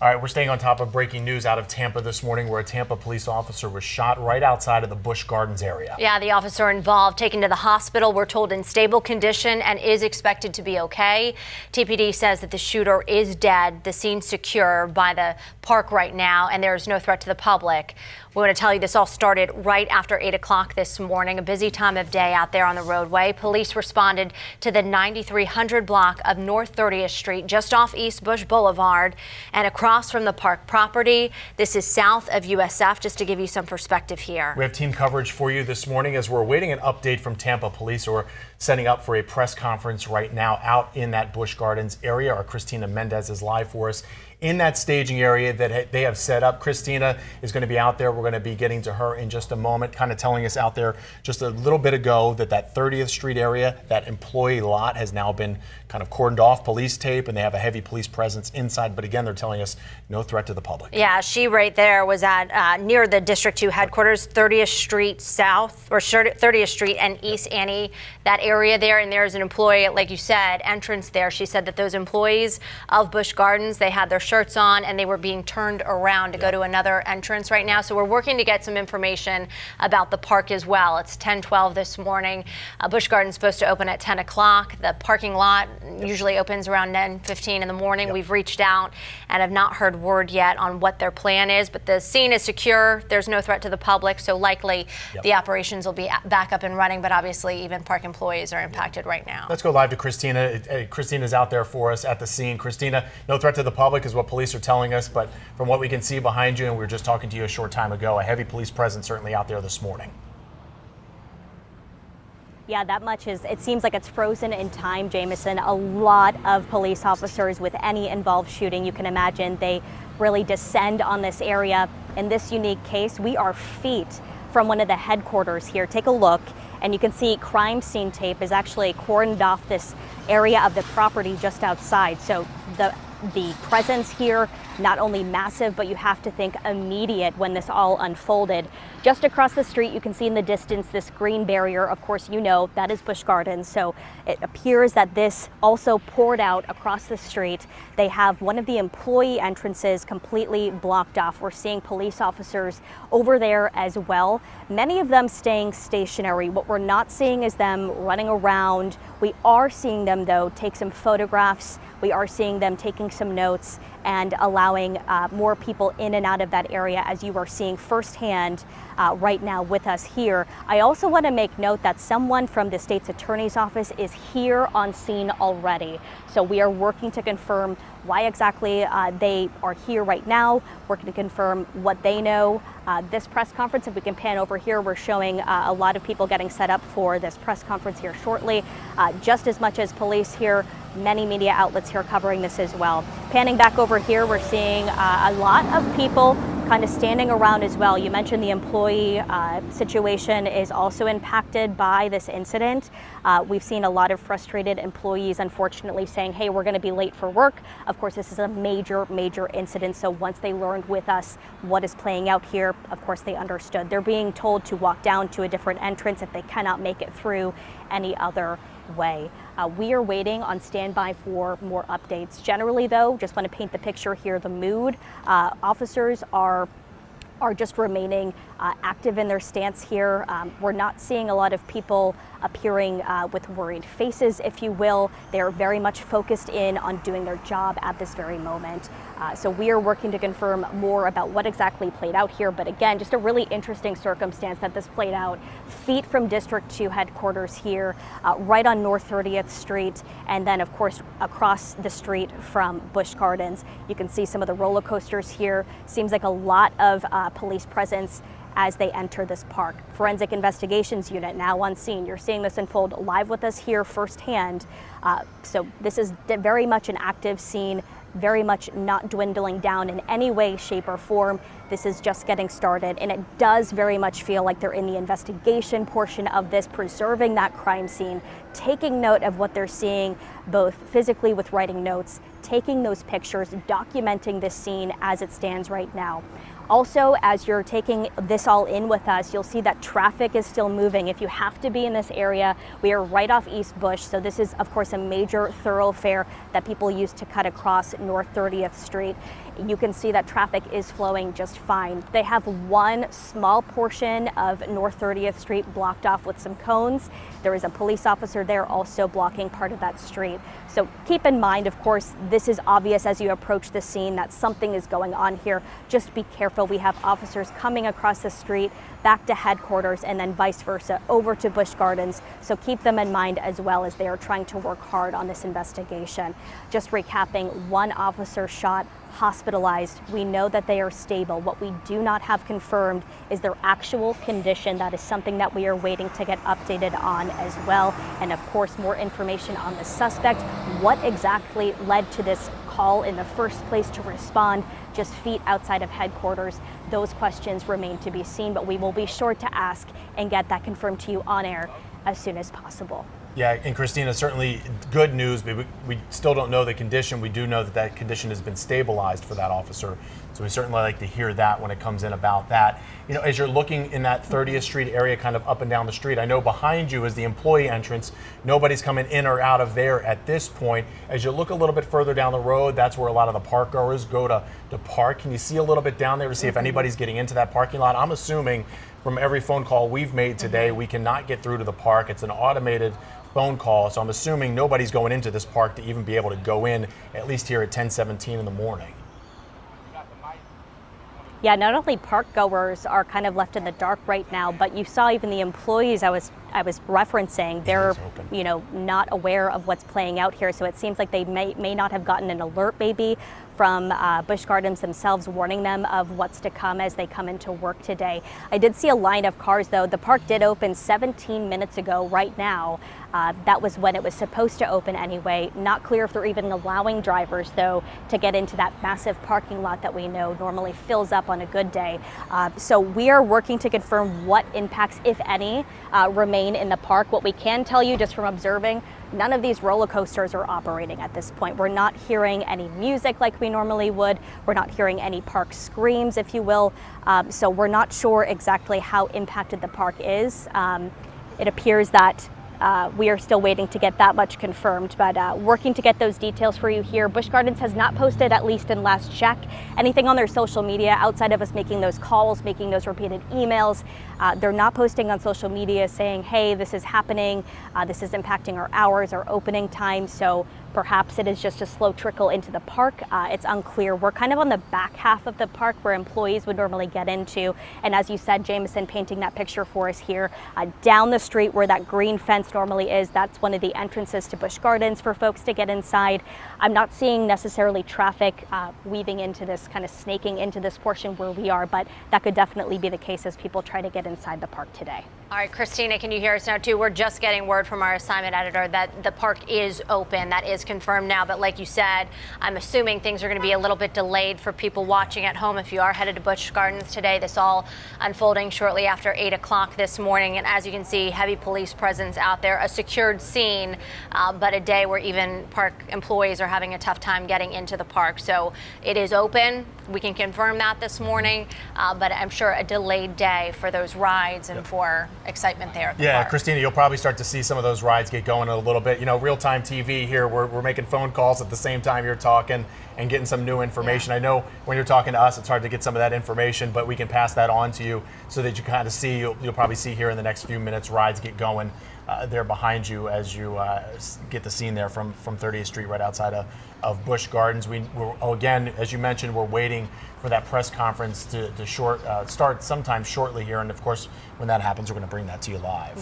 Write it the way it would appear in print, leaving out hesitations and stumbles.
All right, we're staying on top of breaking news out of Tampa this morning, where a Tampa police officer was shot right outside of the Busch Gardens area. Yeah, the officer involved taken to the hospital, we're told in stable condition, and is expected to be okay. TPD says that the shooter is dead. The scene's secure by the park right now, and there is no threat to the public. We want to tell you this all started right after 8 o'clock this morning, a busy time of day out there on the roadway. Police responded to the 9300 block of North 30th Street, just off East Busch Boulevard and across from the park property. This is south of USF, just to give you some perspective here. We have team coverage for you this morning as we're awaiting an update from Tampa Police, who are setting up for a press conference right now out in that Busch Gardens area. Our Christina Mendez is live for us in that staging area that they have set up. Christina is going to be out there. We're going to be getting to her in just a moment, kind of telling us out there just a little bit ago that 30th Street area, that employee lot, has now been kind of cordoned off, police tape, and they have a heavy police presence inside. But again, they're telling us no threat to the public. Yeah, she right there was at near the District 2 headquarters, 30th Street South, or 30th Street and East Annie, that area there. And there's an employee, like you said, entrance there. She said that those employees of Busch Gardens, they had their shirts on and they were being turned around to go to another entrance right now. So we're working to get some information about the park as well. It's 10:12 this morning. Busch Gardens is supposed to open at 10 o'clock. The parking lot usually opens around 9:15 in the morning. We've reached out and have not heard word yet on what their plan is, but the scene is secure. There's no threat to the public, so likely the operations will be back up and running, but obviously even park employees are impacted right now. Let's go live to Christina. Christina's out there for us at the scene. Christina, no threat to the public is what police are telling us, but from what we can see behind you, and we were just talking to you a short time ago, a heavy police presence certainly out there this morning. Yeah, that much is, it seems like it's frozen in time, Jameson. A lot of police officers with any involved shooting, you can imagine, they really descend on this area. In this unique case, we are feet from one of the headquarters here. Take a look, and you can see crime scene tape is actually cordoned off this area of the property just outside. So the presence here, not only massive, but you have to think immediate when this all unfolded. Just across the street, you can see in the distance this green barrier. Of course, you know that is Busch Gardens. So it appears that this also poured out across the street. They have one of the employee entrances completely blocked off. We're seeing police officers over there as well. Many of them staying stationary. What we're not seeing is them running around. We are seeing them, though, take some photographs. We are seeing them taking some notes and allowing more people in and out of that area, as you are seeing firsthand right now with us here. I also want to make note that someone from the state's attorney's office is here on scene already. So we are working to confirm why exactly they are here right now, working to confirm what they know. This press conference, if we can pan over here, we're showing a lot of people getting set up for this press conference here shortly. Just as much as police here, many media outlets here covering this as well. Panning back over here, we're seeing a lot of people kind of standing around as well. You mentioned the employee situation is also impacted by this incident. We've seen a lot of frustrated employees, unfortunately, saying, hey, we're going to be late for work. Of course, this is a major incident. So once they learned with us what is playing out here, of course, they understood. They're being told to walk down to a different entrance if they cannot make it through any other way. We are waiting on standby for more updates. Generally, though, just want to paint the picture here, the mood. Officers are just remaining active in their stance here. We're not seeing a lot of people appearing with worried faces, if you will. They are very much focused in on doing their job at this very moment. So we are working to confirm more about what exactly played out here. But again, just a really interesting circumstance that this played out feet from District 2 headquarters here, right on North 30th Street, and then of course across the street from Busch Gardens. You can see some of the roller coasters here. Seems like a lot of police presence as they enter this park. Forensic Investigations Unit now on scene. You're seeing this unfold live with us here firsthand. So this is very much an active scene, very much not dwindling down in any way, shape, or form. This is just getting started, and it does very much feel like they're in the investigation portion of this, preserving that crime scene, taking note of what they're seeing, both physically with writing notes, taking those pictures, documenting this scene as it stands right now. Also, as you're taking this all in with us, you'll see that traffic is still moving. If you have to be in this area, we are right off East Busch. So this is, of course, a major thoroughfare that people use to cut across North 30th Street. You can see that traffic is flowing just fine. They have one small portion of North 30th Street blocked off with some cones. There is a police officer there also blocking part of that street. So keep in mind, of course, this is obvious as you approach the scene that something is going on here. Just be careful. We have officers coming across the street back to headquarters and then vice versa over to Busch Gardens. So keep them in mind as well as they are trying to work hard on this investigation. Just recapping, one officer shot, hospitalized. We know that they are stable. What we do not have confirmed is their actual condition. That is something that we are waiting to get updated on as well. And of course, more information on the suspect, what exactly led to this call in the first place to respond just feet outside of headquarters. Those questions remain to be seen, but we will be sure to ask and get that confirmed to you on air as soon as possible. Yeah, and Christina, certainly good news, but we still don't know the condition. We do know that that condition has been stabilized for that officer. So we certainly like to hear that when it comes in about that. You know, as you're looking in that 30th Street area, kind of up and down the street, I know behind you is the employee entrance. Nobody's coming in or out of there at this point. As you look a little bit further down the road, that's where a lot of the park goers go to park. Can you see a little bit down there to see if anybody's getting into that parking lot? I'm assuming from every phone call we've made today, we cannot get through to the park. It's an automated phone call, so I'm assuming nobody's going into this park to even be able to go in, at least here at 10:17 in the morning. Yeah, not only park goers are kind of left in the dark right now, but you saw even the employees I was referencing, they're not aware of what's playing out here. So it seems like they may not have gotten an alert maybe from Busch Gardens themselves warning them of what's to come as they come into work today. I did see a line of cars though. The park did open 17 minutes ago right now. That was when it was supposed to open anyway. Not clear if they're even allowing drivers though to get into that massive parking lot that we know normally fills up on a good day. So we are working to confirm what impacts, if any, remain in the park. What we can tell you just from observing, none of these roller coasters are operating at this point. We're not hearing any music like we normally would. We're not hearing any park screams, if you will. So we're not sure exactly how impacted the park is. It appears that we are still waiting to get that much confirmed, but working to get those details for you here. Busch Gardens has not posted, at least in last check, anything on their social media outside of us making those calls, making those repeated emails. They're not posting on social media saying, hey, this is happening, this is impacting our hours, our opening time. So perhaps it is just a slow trickle into the park. It's unclear. We're kind of on the back half of the park where employees would normally get into. And as you said, Jameson, painting that picture for us here, down the street where that green fence normally is, that's one of the entrances to Busch Gardens for folks to get inside. I'm not seeing necessarily traffic weaving into this, kind of snaking into this portion where we are, but that could definitely be the case as people try to get inside the park today. All right, Christina, can you hear us now too? We're just getting word from our assignment editor that the park is open. That is confirmed now, but like you said, I'm assuming things are going to be a little bit delayed for people watching at home. If you are headed to Busch Gardens today, this all unfolding shortly after 8 o'clock this morning. And as you can see, heavy police presence out there, a secured scene, but a day where even park employees are having a tough time getting into the park. So it is open. We can confirm that this morning, but I'm sure a delayed day for those rides and for excitement there at the park. Christina, you'll probably start to see some of those rides get going a little bit. You know, real-time TV here, we're making phone calls at the same time you're talking and getting some new information. I know when you're talking to us, it's hard to get some of that information, but we can pass that on to you so that you kind of see, you'll probably see here in the next few minutes, rides get going there behind you as you get the scene there from 30th Street right outside of Busch Gardens. We're again, as you mentioned, we're waiting for that press conference to start sometime shortly here. And of course, when that happens, we're going to bring that to you live.